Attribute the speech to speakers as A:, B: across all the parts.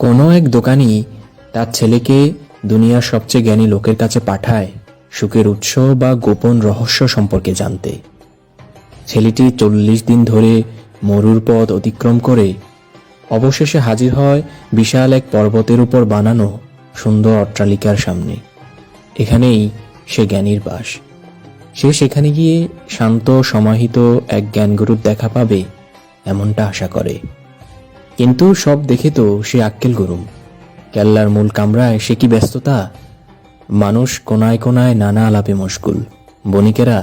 A: কোনো এক দোকানি তার ছেলেকে দুনিয়ার সবচেয়ে জ্ঞানী লোকের কাছে পাঠায় সুখের উৎস বা গোপন রহস্য সম্পর্কে জানতে। ছেলেটি 40 দিন ধরে মরুর পথ অতিক্রম করে অবশেষে হাজির হয় বিশাল এক পর্বতের উপর বানানো সুন্দর অট্টালিকার সামনে। এখানেই সে জ্ঞানীর বাস। সে সেখানে গিয়ে শান্ত সমাহিত এক জ্ঞানগুরুর দেখা পাবে এমনটা আশা করে। কিন্তু সব দেখে তো সে আক্কেল গরুম। কেল্লার মূল কামরায় সে কি ব্যস্ততা! মানুষ কোনায় কোনায় নানা আলাপে মশগুল। বণিকেরা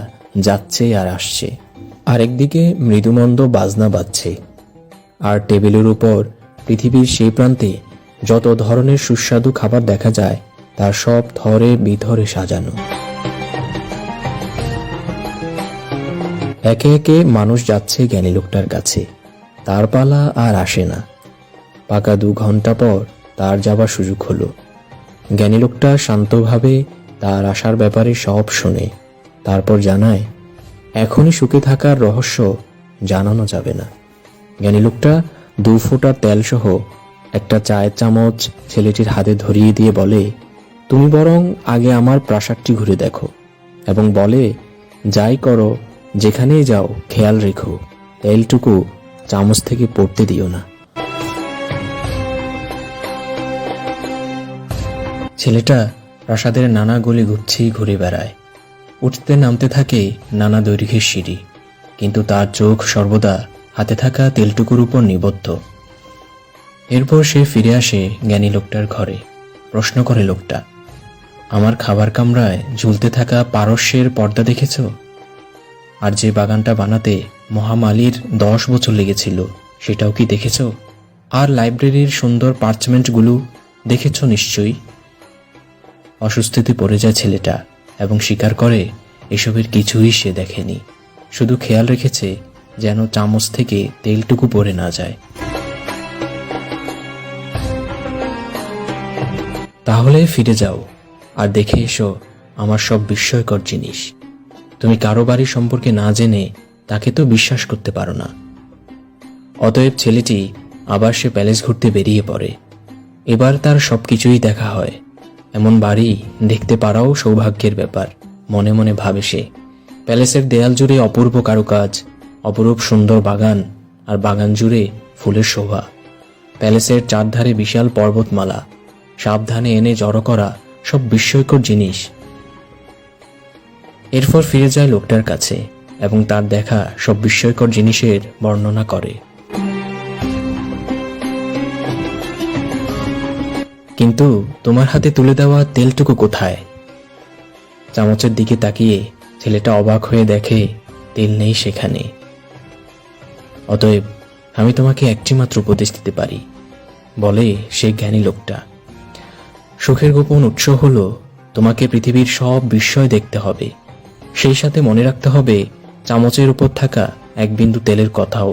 A: যাচ্ছে আর আসছে, আরেকদিকে মৃদুমন্দ বাজনা বাজছে। আর টেবিলের উপর পৃথিবীর সেই প্রান্তে যত ধরনের সুস্বাদু খাবার দেখা যায় তার সব থরে বিথরে সাজানো। একে একে মানুষ যাচ্ছে জ্ঞানী লোকটার কাছে। তার পালা আর আসে না। পাকা 2 ঘন্টা পর তার যাবার সুযোগ হলো। জ্ঞানী লোকটা শান্তভাবে তার আসার ব্যাপারে সব শোনে, তারপর জানায় এখনই সুখে থাকার রহস্য জানানো যাবে না। জ্ঞানী লোকটা 2 ফোঁটা তেল সহ একটা চায়ের চামচ ছেলেটির হাতে ধরিয়ে দিয়ে বলে, তুমি বরং আগে আমার প্রাসাদটি ঘুরে দেখো, এবং বলে, যাই করো যেখানেই যাও খেয়াল রেখো তেলটুকু চামচ থেকে পড়তে দিও না। ছেলেটা প্রাসাদের নানা গলি গুচ্ছি ঘুরে বেড়ায়। উঠতে নামতে থাকে নানা দৈর্ঘ্যের সিঁড়ি, কিন্তু তার চোখ সর্বদা হাতে থাকা তেলটুকুর উপর নিবদ্ধ। এরপর সে ফিরে আসে জ্ঞানী লোকটার ঘরে। প্রশ্ন করে লোকটা, আমার খাবার কামরায় ঝুলতে থাকা পারস্যের পর্দা দেখেছ? আর যে বাগানটা বানাতে মহামালির 10 বছর লেগেছিল সেটাও কি দেখেছ? আর লাইব্রেরির সুন্দর পার্চমেন্টগুলো দেখেছ নিশ্চয়ই। অস্বস্তিতে পড়ে যায় ছেলেটা এবং স্বীকার করে এসবের কিছুই সে দেখেনি। শুধু খেয়াল রেখেছে যেন চামচ থেকে তেলটুকু পড়ে না যায়। তাহলে ফিরে যাও আর দেখে এসো আমার সব বিস্ময়কর জিনিস। তুমি কারো বাড়ি সম্পর্কে না জেনে তাকে তো বিশ্বাস করতে পারো না। অতএব ছেলেটি আবার সে প্যালেস ঘুরতে বেরিয়ে পড়ে। এবার তার সবকিছুই দেখা হয়। এমন বাড়ি দেখতে পারাও সৌভাগ্যের ব্যাপার মনে মনে ভাবে সে। প্যালেসের দেয়াল জুড়ে অপূর্ব কারুকাজ, অপরূপ সুন্দর বাগান, আর বাগান জুড়ে ফুলের শোভা। প্যালেসের চারধারে বিশাল পর্বতমালা, সাবধানে এনে জড়ো করা সব বিস্ময়কর জিনিস। এরপর ফিরে যায় লোকটার কাছে এবং তার দেখা সব বিস্ময়কর জিনিসের বর্ণনা করে। কিন্তু তোমার হাতে তুলে দেওয়া তেলটুকু কোথায়? চামচের দিকে তাকিয়ে ছেলেটা অবাক হয়ে দেখে তেল নেই সেখানে। অতএব আমি তোমাকে একটি মাত্র উপদেশ দিতে পারি, বলে সেই জ্ঞানী লোকটা। সুখের গোপন উৎস হলো তোমাকে পৃথিবীর সব বিস্ময় দেখতে হবে, সেই সাথে মনে রাখতে হবে চামচের উপর থাকা 1 বিন্দু তেলের কথাও।